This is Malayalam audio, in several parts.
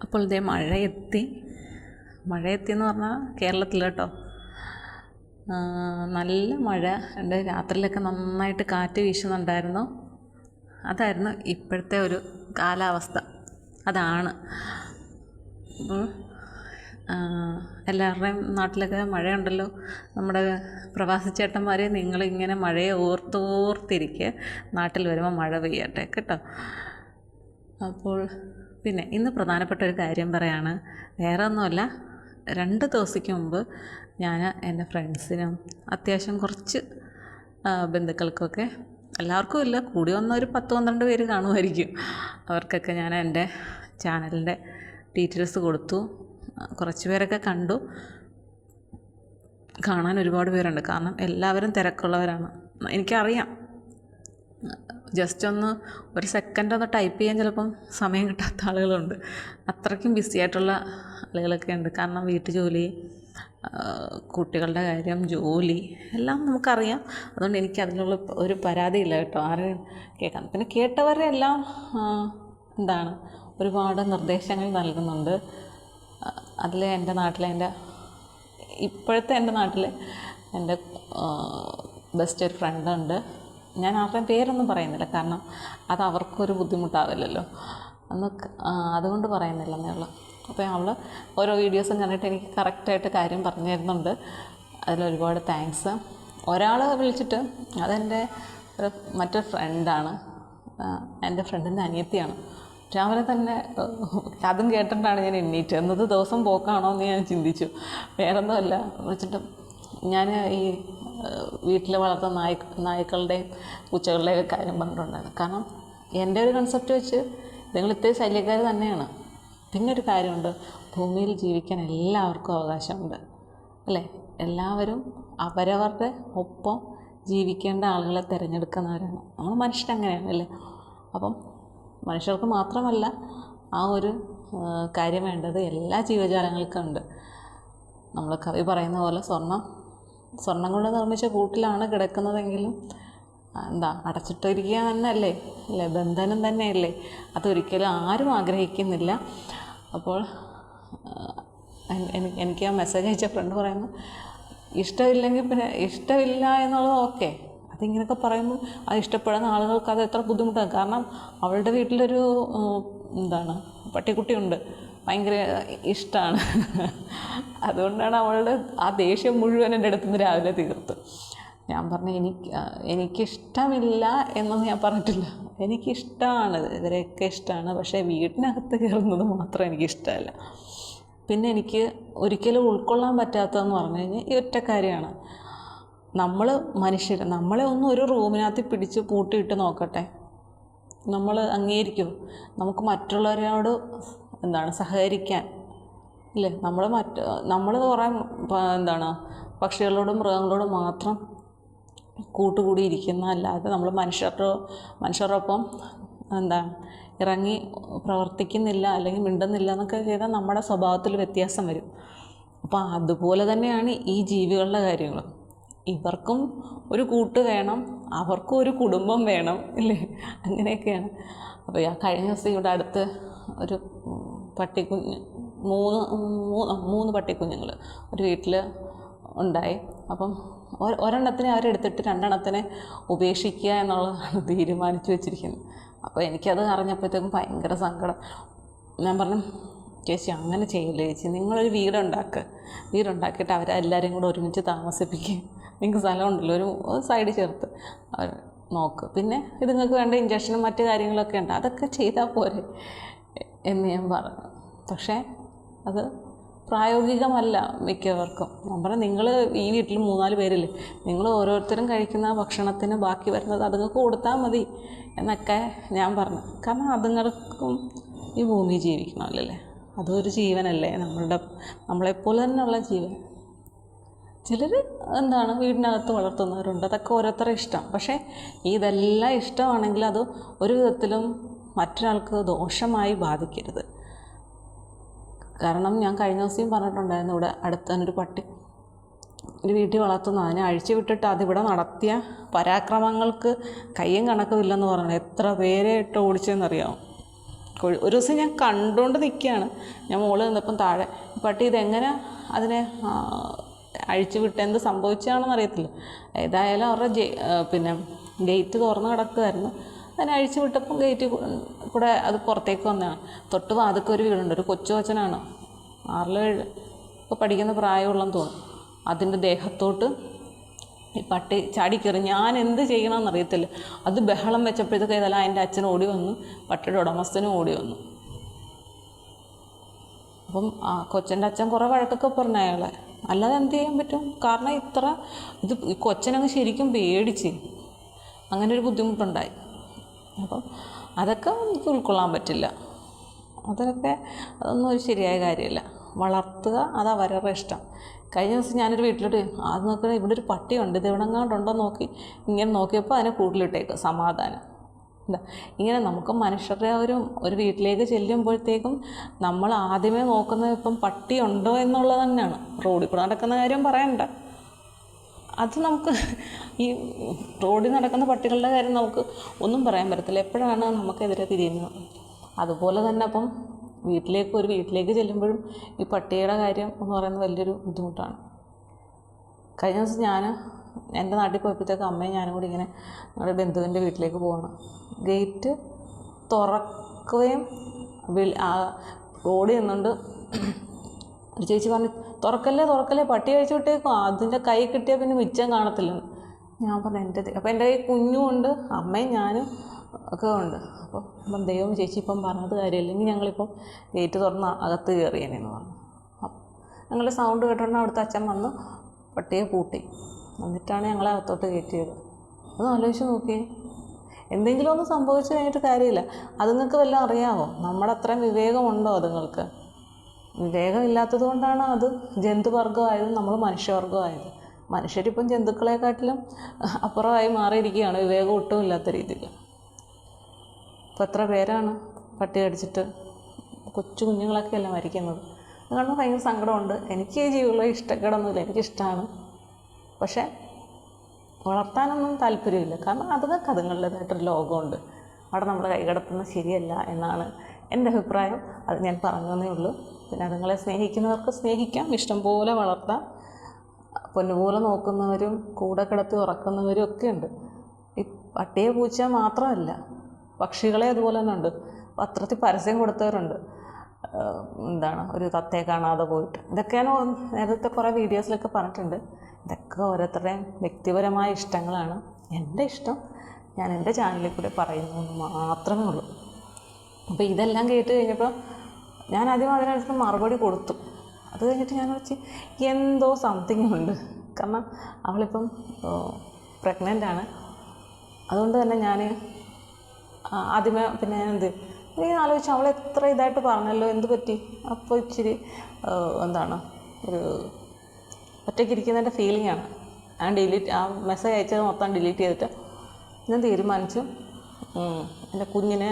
അപ്പോൾ ഇതേ മഴയെത്തി എന്ന് പറഞ്ഞാൽ കേരളത്തിൽ കേട്ടോ. നല്ല മഴ ഉണ്ട്. രാത്രിയിലൊക്കെ നന്നായിട്ട് കാറ്റ് വീശുന്നുണ്ടായിരുന്നു. അതായിരുന്നു ഇപ്പോഴത്തെ ഒരു കാലാവസ്ഥ. അതാണ്. അപ്പോൾ എല്ലാവരുടെയും നാട്ടിലൊക്കെ മഴയുണ്ടല്ലോ. നമ്മുടെ പ്രവാസി ചേട്ടന്മാരെ നിങ്ങളിങ്ങനെ മഴയെ ഓർത്തിരിക്കുക. നാട്ടിൽ വരുമ്പോൾ മഴ പെയ്യട്ടെ കേട്ടോ. അപ്പോൾ പിന്നെ ഇന്ന് പ്രധാനപ്പെട്ട ഒരു കാര്യം പറയാണ്. വേറെ ഒന്നുമല്ല, 2 ദിവസത്തേക്ക് മുമ്പ് ഞാൻ എൻ്റെ ഫ്രണ്ട്സിനും അത്യാവശ്യം കുറച്ച് ബന്ധുക്കൾക്കൊക്കെ, എല്ലാവർക്കും ഇല്ല, കൂടി വന്ന ഒരു 10-12 പേര് കാണുമായിരിക്കും, അവർക്കൊക്കെ ഞാൻ എൻ്റെ ചാനലിൻ്റെ ഡീറ്റെയിൽസ് കൊടുത്തു. കുറച്ച് പേരൊക്കെ കണ്ടു. കാണാൻ ഒരുപാട് പേരുണ്ട്. കാരണം എല്ലാവരും തിരക്കുള്ളവരാണ്. എനിക്കറിയാം. ജസ്റ്റ് ഒരു സെക്കൻഡ് ഒന്ന് ടൈപ്പ് ചെയ്യാൻ ചിലപ്പം സമയം കിട്ടാത്ത ആളുകളുണ്ട്. അത്രയ്ക്കും ബിസി ആയിട്ടുള്ള ആളുകളൊക്കെ ഉണ്ട്. കാരണം വീട്ടുജോലി, കുട്ടികളുടെ കാര്യം, ജോലി എല്ലാം നമുക്കറിയാം. അതുകൊണ്ട് എനിക്ക് അതിനുള്ള ഒരു പരാതിയില്ല കേട്ടോ. ആരെയും കേൾക്കാം. പിന്നെ കേട്ടവരെ എല്ലാം ഒരുപാട് നിർദ്ദേശങ്ങൾ നൽകുന്നുണ്ട്. അതിൽ എൻ്റെ നാട്ടിലെ എൻ്റെ ബെസ്റ്റ് ഒരു ഫ്രണ്ടുണ്ട്. ഞാൻ ആരുടെയും പേരൊന്നും പറയുന്നില്ല, കാരണം അത് അവർക്കൊരു ബുദ്ധിമുട്ടാവില്ലല്ലോ. അതുകൊണ്ട് പറയുന്നില്ലെന്നേ ഉള്ളൂ. അപ്പോൾ അവൾ ഓരോ വീഡിയോസും കണ്ടിട്ട് എനിക്ക് കറക്റ്റായിട്ട് കാര്യം പറഞ്ഞു തരുന്നുണ്ട്. അതിലൊരുപാട് താങ്ക്സ്. ഒരാൾ വിളിച്ചിട്ട്, അതെൻ്റെ മറ്റൊരു ഫ്രണ്ടാണ്, എൻ്റെ ഫ്രണ്ടിൻ്റെ അനിയത്തിയാണ്. രാവിലെ തന്നെ അതും കേട്ടിട്ടാണ് ഞാൻ എണ്ണീറ്റ്. എന്നത് ദിവസം പോക്കാണോ എന്ന് ഞാൻ ചിന്തിച്ചു. വേറൊന്നുമല്ല, വിളിച്ചിട്ട് ഞാൻ ഈ വീട്ടിൽ വളർത്തുന്ന നായ്ക്കളുടെയും പൂച്ചകളുടെയും ഒക്കെ കാര്യം പറഞ്ഞിട്ടുണ്ടായിരുന്നു. കാരണം എൻ്റെ ഒരു കൺസെപ്റ്റ് വെച്ച് നിങ്ങൾ ഇത്രയും ശല്യക്കാർ തന്നെയാണ്. പിന്നെ ഒരു കാര്യമുണ്ട്, ഭൂമിയിൽ ജീവിക്കാൻ എല്ലാവർക്കും അവകാശമുണ്ട് അല്ലേ. എല്ലാവരും അവരവരുടെ ഒപ്പം ജീവിക്കേണ്ട ആളുകളെ തിരഞ്ഞെടുക്കുന്നവരാണ്. നമ്മൾ മനുഷ്യരങ്ങനെയാണ് അല്ലേ. അപ്പം മനുഷ്യർക്ക് മാത്രമല്ല ആ ഒരു കാര്യം വേണ്ടത് എല്ലാ ജീവജാലങ്ങൾക്കും ഉണ്ട്. നമ്മൾ കവി പറയുന്ന പോലെ സ്വർണം കൊണ്ട് നിർമ്മിച്ച കൂട്ടിലാണ് കിടക്കുന്നതെങ്കിലും അടച്ചിട്ടിരിക്കുക തന്നെയല്ലേ ബന്ധനം തന്നെയല്ലേ. അതൊരിക്കലും ആരും ആഗ്രഹിക്കുന്നില്ല. അപ്പോൾ എനിക്ക് ആ മെസ്സേജ് അയച്ച ഫ്രണ്ട് പറയുന്നു, ഇഷ്ടമില്ലെങ്കിൽ പിന്നെ ഇഷ്ടമില്ല എന്നുള്ളത് ഓക്കെ. അതിങ്ങനെയൊക്കെ പറയുമ്പോൾ അത് ഇഷ്ടപ്പെടുന്ന ആളുകൾക്ക് അത് എത്ര ബുദ്ധിമുട്ടാണ്. കാരണം അവളുടെ വീട്ടിലൊരു പട്ടിക്കുട്ടിയുണ്ട്, ഭയങ്കര ഇഷ്ടമാണ്. അതുകൊണ്ടാണ് അവളുടെ ആ ദേഷ്യം മുഴുവൻ എൻ്റെ അടുത്തുനിന്ന് രാവിലെ തീർത്തു. ഞാൻ പറഞ്ഞു, എനിക്കിഷ്ടമില്ല എന്നൊന്നും ഞാൻ പറഞ്ഞിട്ടില്ല. എനിക്കിഷ്ടമാണ്, ഇവരെയൊക്കെ ഇഷ്ടമാണ്. പക്ഷേ വീട്ടിനകത്ത് കയറുന്നത് മാത്രം എനിക്കിഷ്ടമല്ല. പിന്നെ എനിക്ക് ഒരിക്കലും ഉൾക്കൊള്ളാൻ പറ്റാത്തതെന്ന് പറഞ്ഞു കഴിഞ്ഞാൽ ഈ ഒറ്റ കാര്യമാണ്. നമ്മൾ മനുഷ്യർ, നമ്മളെ ഒരു റൂമിനകത്ത് പിടിച്ച് പൂട്ടിയിട്ട് നോക്കട്ടെ, നമ്മൾ അംഗീകരിക്കും? നമുക്ക് മറ്റുള്ളവരോട് സഹകരിക്കാൻ ഇല്ലേ. നമ്മൾ കുറേ പക്ഷികളോടും മൃഗങ്ങളോടും മാത്രം കൂട്ടുകൂടിയിരിക്കുന്ന, അല്ലാതെ നമ്മൾ മനുഷ്യരോടൊപ്പം ഇറങ്ങി പ്രവർത്തിക്കുന്നില്ല അല്ലെങ്കിൽ മിണ്ടുന്നില്ല എന്നൊക്കെ ചെയ്താൽ നമ്മുടെ സ്വഭാവത്തിൽ വ്യത്യാസം വരും. അപ്പോൾ അതുപോലെ തന്നെയാണ് ഈ ജീവികളുടെ കാര്യങ്ങൾ. ഇവർക്കും ഒരു കൂട്ട് വേണം, അവർക്കും ഒരു കുടുംബം വേണം ഇല്ലേ. അങ്ങനെയൊക്കെയാണ്. അപ്പോൾ കഴിഞ്ഞ ദിവസം ഇവിടെ അടുത്ത് ഒരു പട്ടിക്കുഞ്ഞ്, 3 പട്ടിക്കുഞ്ഞുങ്ങൾ ഒരു വീട്ടിൽ ഉണ്ടായി. അപ്പം ഒരെണ്ണത്തിനെ അവരെടുത്തിട്ട് 2 എണ്ണത്തിനെ ഉപേക്ഷിക്കുക എന്നുള്ളതാണ് തീരുമാനിച്ചു വെച്ചിരിക്കുന്നത്. അപ്പോൾ എനിക്കത് അറിഞ്ഞപ്പോഴത്തേക്കും ഭയങ്കര സങ്കടം. ഞാൻ പറഞ്ഞു, ചേച്ചി അങ്ങനെ ചെയ്യില്ല ചേച്ചി, നിങ്ങളൊരു വീടുണ്ടാക്കിയിട്ട് അവരെല്ലാവരെയും കൂടെ ഒരുമിച്ച് താമസിപ്പിക്കുക. നിങ്ങൾക്ക് സ്ഥലമുണ്ടല്ലോ, ഒരു സൈഡ് ചേർത്ത് അവർ നോക്ക്. പിന്നെ ഇതുങ്ങൾക്ക് വേണ്ട ഇഞ്ചക്ഷനും മറ്റു കാര്യങ്ങളൊക്കെ ഉണ്ട്, അതൊക്കെ ചെയ്താൽ പോരെ എന്ന് ഞാൻ പറഞ്ഞു. പക്ഷേ അത് പ്രായോഗികമല്ല മിക്കവർക്കും. ഞാൻ പറഞ്ഞു, നിങ്ങൾ ഈ വീട്ടിൽ 3-4 പേരില്ലേ, നിങ്ങൾ ഓരോരുത്തരും കഴിക്കുന്ന ഭക്ഷണത്തിന് ബാക്കി വരുന്നത് അതുങ്ങൾക്ക് കൊടുത്താൽ മതി എന്നൊക്കെ ഞാൻ പറഞ്ഞു. കാരണം അതുങ്ങൾക്കും ഈ ഭൂമി ജീവിക്കണമല്ലേ, അതൊരു ജീവനല്ലേ, നമ്മളെപ്പോലെ തന്നെയുള്ള ജീവൻ. ചിലർ വീടിനകത്ത് വളർത്തുന്നവരുണ്ട്, അതൊക്കെ ഓരോരുത്തരുടെ ഇഷ്ടം. പക്ഷേ ഇതെല്ലാം ഇഷ്ടമാണെങ്കിൽ അത് ഒരു വിധത്തിലും മറ്റൊരാൾക്ക് ദോഷമായി ബാധിക്കരുത്. കാരണം ഞാൻ കഴിഞ്ഞ ദിവസം പറഞ്ഞിട്ടുണ്ടായിരുന്നു, ഇവിടെ അടുത്തൊരു പട്ടി ഒരു വീട്ടിൽ വളർത്തുന്നു, അതിനെ അഴിച്ചു വിട്ടിട്ട് അതിവിടെ നടത്തിയ പരാക്രമങ്ങൾക്ക് കയ്യും കണക്കുമില്ലെന്ന് പറഞ്ഞു. എത്ര പേരെ ഇട്ട് ഓടിച്ചതെന്നറിയാമോ. ഒരു ദിവസം ഞാൻ കണ്ടുകൊണ്ട് നിൽക്കുകയാണ്, ഞാൻ മുകളിൽ നിന്നപ്പം താഴെ പട്ടി ഇതെങ്ങനെ അതിനെ അഴിച്ചു വിട്ട് എന്ത് സംഭവിച്ചാണെന്ന് അറിയത്തില്ല. ഏതായാലും അവരുടെ പിന്നെ ഗേറ്റ് തുറന്ന് കിടക്കുമായിരുന്നു. അതിനെ അഴിച്ചു വിട്ടപ്പം ഗേറ്റ് കൂടെ അത് പുറത്തേക്ക് വന്നതാണ്. തൊട്ട് വാതിൽക്ക് ഒരു വീടുണ്ട്, ഒരു കൊച്ചു കൊച്ചനാണ്, 6-7 ഇപ്പോൾ പഠിക്കുന്ന പ്രായമുള്ളെന്ന് തോന്നുന്നു. അതിൻ്റെ ദേഹത്തോട്ട് ഈ പട്ടി ചാടിക്കയറി. ഞാൻ എന്ത് ചെയ്യണമെന്നറിയത്തില്ല. അത് ബഹളം വെച്ചപ്പോഴത്തേക്ക് ഏതായാലും അതിൻ്റെ അച്ഛൻ ഓടി വന്നു, പട്ടിയുടെ ഉടമസ്ഥനും ഓടി വന്നു. അപ്പം ആ കൊച്ചൻ്റെ അച്ഛൻ കുറേ വഴക്കൊക്കെ പറഞ്ഞു അയാളെ. അല്ലാതെ എന്ത് ചെയ്യാൻ പറ്റും? കാരണം ഈ കൊച്ചനങ്ങ് ശരിക്കും പേടിച്ച് അങ്ങനെ ഒരു ബുദ്ധിമുട്ടുണ്ടായി. അപ്പം അതൊക്കെ എനിക്ക് ഉൾക്കൊള്ളാൻ പറ്റില്ല. അതൊന്നും ഒരു ശരിയായ കാര്യമല്ല. വളർത്തുക, അത് അവരുടെ ഇഷ്ടം. കഴിഞ്ഞ ദിവസം ഞാനൊരു വീട്ടിലോട്ട് അത് നോക്കണേ, ഇവിടെ ഒരു പട്ടിയുണ്ട്, ഇത് എവിടെങ്ങാണ്ടുണ്ടോ നോക്കി ഇങ്ങനെ നോക്കിയപ്പോൾ അതിനെ കൂട്ടിലിട്ടേക്ക്. സമാധാനം. എന്താ ഇങ്ങനെ നമുക്ക് മനുഷ്യരുടെ ഒരു വീട്ടിലേക്ക് ചെല്ലുമ്പോഴത്തേക്കും നമ്മൾ ആദ്യമേ നോക്കുന്നത് ഇപ്പം പട്ടി ഉണ്ടോ എന്നുള്ളത് തന്നെയാണ്. റോഡിൽ കൂടെ നടക്കുന്ന കാര്യം പറയണ്ട. അത് നമുക്ക് ഈ റോഡിൽ നടക്കുന്ന പട്ടികളുടെ കാര്യം നമുക്ക് ഒന്നും പറയാൻ പറ്റത്തില്ല, എപ്പോഴാണ് നമുക്കെതിരെ തിരിയുന്നത്. അതുപോലെ തന്നെ അപ്പം വീട്ടിലേക്ക് ചെല്ലുമ്പോഴും ഈ പട്ടിയുടെ കാര്യം എന്ന് പറയുന്നത് വലിയൊരു ബുദ്ധിമുട്ടാണ്. കഴിഞ്ഞ ദിവസം ഞാൻ എൻ്റെ നാട്ടിൽ പോയപ്പോഴത്തേക്ക് അമ്മയും ഞാനും കൂടി ഇങ്ങനെ ഞങ്ങളുടെ ബന്ധുവിൻ്റെ വീട്ടിലേക്ക് പോവാണ്. ഗേറ്റ് തുറക്കുകയും റോഡിൽ നിന്നുകൊണ്ട് ഒരു ചേച്ചി പറഞ്ഞു, തുറക്കല്ലേ പട്ടി കഴിച്ചു വിട്ടേക്കും, അതിൻ്റെ കൈ കിട്ടിയാൽ പിന്നെ മിച്ചം കാണത്തില്ലെന്ന്. ഞാൻ പറഞ്ഞു അപ്പോൾ എൻ്റെ കൈ കുഞ്ഞുമുണ്ട്, അമ്മയും ഞാനും ഒക്കെ ഉണ്ട്. അപ്പം ദൈവം ചേച്ചി ഇപ്പം പറഞ്ഞത് കാര്യമില്ല, ഇല്ലെങ്കിൽ ഞങ്ങളിപ്പം ഗേറ്റ് തുറന്ന് അകത്ത് കയറിയേനെന്ന് പറഞ്ഞു. അപ്പം ഞങ്ങളുടെ സൗണ്ട് കേട്ടോണ്ട് അവിടുത്തെ അച്ഛൻ വന്ന് പട്ടിയെ പൂട്ടി, എന്നിട്ടാണ് ഞങ്ങളെ അകത്തോട്ട് കയറ്റിയത്. ഒന്ന് ആലോചിച്ച് നോക്കിയേ, എന്തെങ്കിലും ഒന്ന് സംഭവിച്ചു കഴിഞ്ഞിട്ട് കാര്യമില്ല. അതുങ്ങൾക്ക് വല്ലതും അറിയാമോ? നമ്മുടെ അത്രയും വിവേകമുണ്ടോ അതുങ്ങൾക്ക്? വിവേകമില്ലാത്തത് കൊണ്ടാണ് അത് ജന്തുവർഗമായതും നമ്മൾ മനുഷ്യവർഗമായത്. മനുഷ്യരിപ്പം ജന്തുക്കളെക്കാട്ടിലും അപ്പുറമായി മാറിയിരിക്കുകയാണ്, വിവേകം ഒട്ടും ഇല്ലാത്ത രീതിയിൽ. ഇപ്പോൾ എത്ര പേരാണ് പട്ടി കടിച്ചിട്ട് കൊച്ചു കുഞ്ഞുങ്ങളൊക്കെയല്ല മരിക്കുന്നത്. അത് കാണുമ്പോൾ ഭയങ്കര സങ്കടമുണ്ട്. എനിക്ക് ഈ ജീവികളെ ഇഷ്ടക്കേടൊന്നുമില്ല, എനിക്കിഷ്ടമാണ്. പക്ഷേ വളർത്താനൊന്നും താല്പര്യമില്ല. കാരണം അതുങ്ങളുടേതായിട്ടൊരു ലോകമുണ്ട്, അവിടെ നമ്മൾ കൈകടത്തുന്നത് ശരിയല്ല എന്നാണ് എൻ്റെ അഭിപ്രായം. അത് ഞാൻ പറഞ്ഞതേ ഉള്ളൂ. പിന്നെ അതുങ്ങളെ സ്നേഹിക്കുന്നവർക്ക് സ്നേഹിക്കാം, ഇഷ്ടം പോലെ വളർത്താം. പൊന്നുപോലെ നോക്കുന്നവരും കൂടെ കിടത്തി ഉറക്കുന്നവരും ഒക്കെ ഉണ്ട്. ഈ പട്ടിയെ പൂച്ച മാത്രമല്ല, പക്ഷികളെ അതുപോലെ തന്നെ ഉണ്ട്. പത്രത്തിൽ പരസ്യം കൊടുത്തവരുണ്ട്, ഒരു തത്തയെ കാണാതെ പോയിട്ട്. ഇതൊക്കെ ഞാൻ നേരത്തെ കുറേ വീഡിയോസിലൊക്കെ പറഞ്ഞിട്ടുണ്ട്. ഇതൊക്കെ ഓരോരുത്തരുടെയും വ്യക്തിപരമായ ഇഷ്ടങ്ങളാണ്. എൻ്റെ ഇഷ്ടം ഞാൻ എൻ്റെ ചാനലിൽ കൂടെ പറയുന്നു എന്ന് മാത്രമേ ഉള്ളൂ. അപ്പോൾ ഇതെല്ലാം കേട്ട് കഴിഞ്ഞപ്പോൾ ഞാൻ ആദ്യം അതിനനുസരിച്ച് മറുപടി കൊടുത്തു. അത് കഴിഞ്ഞിട്ട് ഞാൻ വെച്ച് എന്തോ സംതിങ് ഉണ്ട്. കാരണം അവളിപ്പം പ്രഗ്നൻ്റാണ്. അതുകൊണ്ട് തന്നെ ഞാൻ ആദ്യമേ പിന്നെ ഞാൻ ആലോചിച്ചു, അവൾ എത്ര ഇതായിട്ട് പറഞ്ഞല്ലോ, എന്ത് പറ്റി? അപ്പോൾ ഇച്ചിരി ഒരു ഒറ്റയ്ക്കിരിക്കുന്നതിൻ്റെ ഫീലിംഗാണ്. ആ മെസ്സേജ് അയച്ചത് മൊത്തം ഡിലീറ്റ് ചെയ്തിട്ട് ഞാൻ തീരുമാനിച്ചു, എൻ്റെ കുഞ്ഞിനെ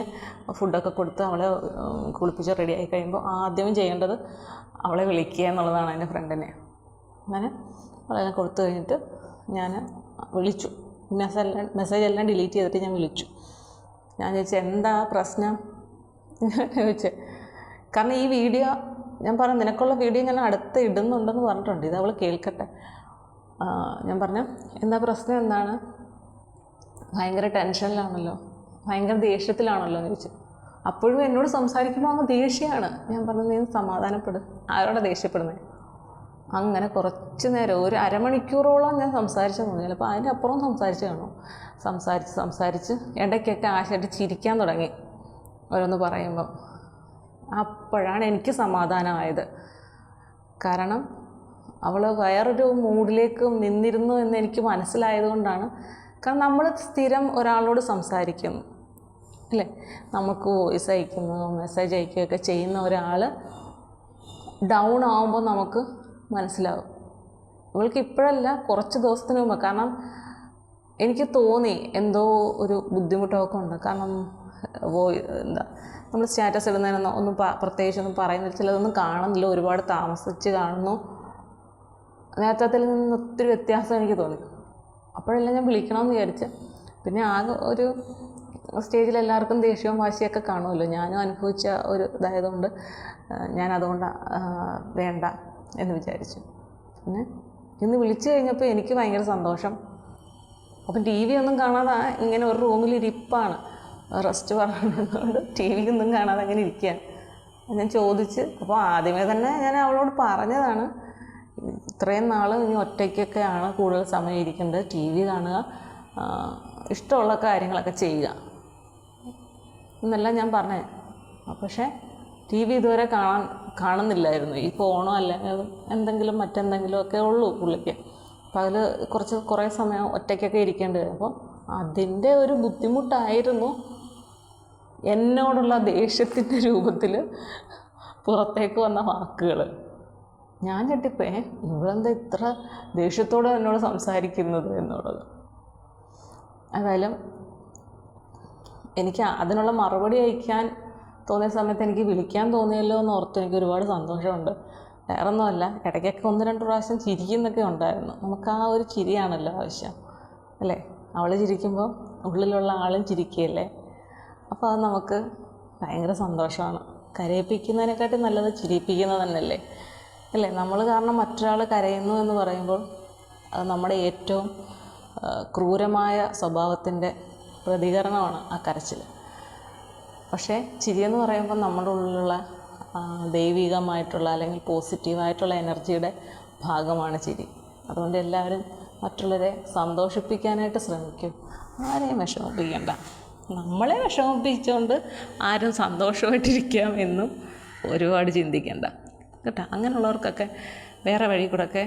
ഫുഡൊക്കെ കൊടുത്ത് അവളെ കുളിപ്പിച്ച് റെഡിയായി കഴിയുമ്പോൾ ആദ്യം ചെയ്യേണ്ടത് അവളെ വിളിക്കുക എന്നുള്ളതാണ്, എൻ്റെ ഫ്രണ്ടിനെ. അങ്ങനെ അവളെ കൊടുത്തു കഴിഞ്ഞിട്ട് ഞാൻ വിളിച്ചു. മെസ്സേജ് എല്ലാം ഡിലീറ്റ് ചെയ്തിട്ട് ഞാൻ വിളിച്ചു. ഞാൻ ചോദിച്ചു, എന്താ പ്രശ്നം ചോദിച്ചേ. കാരണം ഈ വീഡിയോ ഞാൻ പറഞ്ഞു, നിനക്കുള്ള വീഡിയോ ഞാൻ അടുത്ത് ഇടുന്നുണ്ടെന്ന് പറഞ്ഞിട്ടുണ്ട്, ഇത് അവൾ കേൾക്കട്ടെ. ഞാൻ പറഞ്ഞു, എന്താ പ്രശ്നം, എന്താണ്? ഭയങ്കര ടെൻഷനിലാണല്ലോ, ഭയങ്കര ദേഷ്യത്തിലാണല്ലോ എന്ന് ചോദിച്ചു. അപ്പോഴും എന്നോട് സംസാരിക്കുമ്പോൾ അങ്ങ് ദേഷ്യമാണ്. ഞാൻ പറഞ്ഞു, നീ സമാധാനപ്പെടും, ആരോടെ ദേഷ്യപ്പെടുന്നത്? അങ്ങനെ കുറച്ച് നേരം, ഒരു അരമണിക്കൂറോളം ഞാൻ സംസാരിച്ചു തോന്നി, ചിലപ്പോൾ അതിൻ്റെ അപ്പുറം സംസാരിച്ച് കാണും. സംസാരിച്ച് ഇടയ്ക്കൊക്കെ ആശയായിട്ട് ചിരിക്കാൻ തുടങ്ങി ഓരോന്ന് പറയുമ്പം. അപ്പോഴാണ് എനിക്ക് സമാധാനമായത്. കാരണം അവൾ വേറൊരു മൂഡിലേക്ക് നിന്നിരുന്നു എന്ന് എനിക്ക് മനസ്സിലായതുകൊണ്ടാണ്. കാരണം നമ്മൾ സ്ഥിരം ഒരാളോട് സംസാരിക്കുന്നു അല്ലേ, നമുക്ക് വോയിസ് അയക്കുന്നു, മെസ്സേജ് അയക്കുകയൊക്കെ ചെയ്യുന്ന ഒരാൾ ഡൗൺ ആകുമ്പോൾ നമുക്ക് മനസ്സിലാവും. അവൾക്ക് ഇപ്പോഴല്ല, കുറച്ച് ദിവസത്തിന് മുമ്പ്. കാരണം എനിക്ക് തോന്നി എന്തോ ഒരു ബുദ്ധിമുട്ടൊക്കെ ഉണ്ട്. കാരണം നമ്മൾ സ്റ്റാറ്റസ് ഇടുന്നതിനൊന്നും പ്രത്യേകിച്ചൊന്നും പറയുന്നില്ല, ചിലതൊന്നും കാണുന്നില്ല, ഒരുപാട് താമസിച്ച് കാണുന്നു. നേരത്തെ നിന്ന് ഒത്തിരി വ്യത്യാസം എനിക്ക് തോന്നി. അപ്പോഴെല്ലാം ഞാൻ വിളിക്കണമെന്ന് വിചാരിച്ച്. പിന്നെ ആകെ ഒരു സ്റ്റേജിൽ എല്ലാവർക്കും ദേഷ്യവും വാശിയൊക്കെ കാണുമല്ലോ. ഞാനും അനുഭവിച്ച ഒരു ഇതായതുകൊണ്ട് ഞാനതുകൊണ്ട് വേണ്ട എന്ന് വിചാരിച്ചു. പിന്നെ ഇന്ന് വിളിച്ചു കഴിഞ്ഞപ്പോൾ എനിക്ക് ഭയങ്കര സന്തോഷം. അപ്പം ടി വി ഒന്നും കാണാതെ ഇങ്ങനെ ഒരു റൂമിൽ ഇരിപ്പാണ്. റെസ്റ്റ് പറഞ്ഞുകൊണ്ട് ടി വി ഒന്നും കാണാതെ അങ്ങനെ ഇരിക്കുകയാണ്. ഞാൻ ചോദിച്ച്, അപ്പോൾ ആദ്യമേ തന്നെ ഞാൻ അവളോട് പറഞ്ഞതാണ്, ഇത്രയും നാൾ ഇനി ഒറ്റയ്ക്കൊക്കെയാണ് കൂടുതൽ സമയം ഇരിക്കേണ്ടത്, ടി വി കാണുക, ഇഷ്ടമുള്ള കാര്യങ്ങളൊക്കെ ചെയ്യുക എന്നെല്ലാം ഞാൻ പറഞ്ഞേ. പക്ഷേ ടി വി ഇതുവരെ കാണുന്നില്ലായിരുന്നു. ഈ ഫോണോ അല്ലെങ്കിൽ എന്തെങ്കിലും മറ്റെന്തെങ്കിലുമൊക്കെ ഉള്ളൂ പുള്ളിക്ക്. അപ്പോൾ അതിൽ കുറേ സമയം ഒറ്റയ്ക്കൊക്കെ ഇരിക്കേണ്ടി വരും. അപ്പോൾ അതിൻ്റെ ഒരു ബുദ്ധിമുട്ടായിരുന്നു എന്നോടുള്ള ദേഷ്യത്തിൻ്റെ രൂപത്തിൽ പുറത്തേക്ക് വന്ന വാക്കുകൾ. ഞാൻ ഞെട്ടിപ്പേ, ഇവളെന്താ ഇത്ര ദേഷ്യത്തോടെ എന്നോട് സംസാരിക്കുന്നത് എന്നുള്ളത്. ഏതായാലും എനിക്ക് അതിനുള്ള മറുപടി അയക്കാൻ തോന്നിയ സമയത്ത് എനിക്ക് വിളിക്കാൻ തോന്നിയല്ലോ എന്ന് ഓർത്ത് എനിക്ക് ഒരുപാട് സന്തോഷമുണ്ട്. വേറൊന്നുമല്ല, ഇടയ്ക്കൊക്കെ 1-2 പ്രാവശ്യം ചിരിക്കുന്നൊക്കെ ഉണ്ടായിരുന്നു. നമുക്ക് ആ ഒരു ചിരിയാണല്ലോ ആവശ്യം, അല്ലേ? അവൾ ചിരിക്കുമ്പോൾ ഉള്ളിലുള്ള ആളും ചിരിക്കുകയല്ലേ. അപ്പോൾ അത് നമുക്ക് ഭയങ്കര സന്തോഷമാണ്. കരയിപ്പിക്കുന്നതിനെക്കാട്ടി നല്ലത് ചിരിപ്പിക്കുന്നത് തന്നെയല്ലേ, അല്ലേ? നമ്മൾ കാരണം മറ്റൊരാൾ കരയുന്നു എന്ന് പറയുമ്പോൾ അത് നമ്മുടെ ഏറ്റവും ക്രൂരമായ സ്വഭാവത്തിൻ്റെ പ്രതികരണമാണ് ആ കരച്ചിൽ. പക്ഷേ ചിരിയെന്ന് പറയുമ്പോൾ നമ്മുടെ ഉള്ളിലുള്ള ദൈവികമായിട്ടുള്ള അല്ലെങ്കിൽ പോസിറ്റീവായിട്ടുള്ള എനർജിയുടെ ഭാഗമാണ് ചിരി. അതുകൊണ്ട് എല്ലാവരും മറ്റുള്ളവരെ സന്തോഷിപ്പിക്കാനായിട്ട് ശ്രമിക്കും. ആരെയും വിഷമിപ്പിക്കണ്ട. നമ്മളെ വിഷമിപ്പിച്ചുകൊണ്ട് ആരും സന്തോഷമായിട്ടിരിക്കാം എന്നും ഒരുപാട് ചിന്തിക്കണ്ട കേട്ടോ. അങ്ങനെയുള്ളവർക്കൊക്കെ വേറെ വഴി കൂടെയൊക്കെ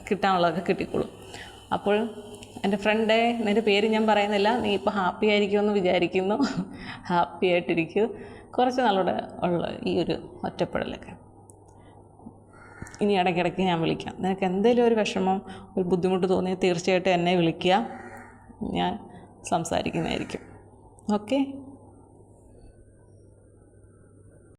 കിട്ടാനുള്ളതൊക്കെ കിട്ടിക്കോളും. അപ്പോൾ എൻ്റെ ഫ്രണ്ടേ, നിൻ്റെ പേര് ഞാൻ പറയുന്നില്ല, നീ ഇപ്പോൾ ഹാപ്പി ആയിരിക്കുമെന്ന് വിചാരിക്കുന്നു. ഹാപ്പി ആയിട്ടിരിക്കൂ. കുറച്ച് നാളൂടെ ഉള്ള ഈ ഒരു ഒറ്റപ്പെടലൊക്കെ. ഇനി ഇടയ്ക്കിടയ്ക്ക് ഞാൻ വിളിക്കാം. നിനക്ക് എന്തെങ്കിലും ഒരു വിഷമം, ഒരു ബുദ്ധിമുട്ട് തോന്നിയാൽ തീർച്ചയായിട്ടും എന്നെ വിളിക്കുക. ഞാൻ സംസാരിക്കുന്നതായിരിക്കും. ഓക്കെ.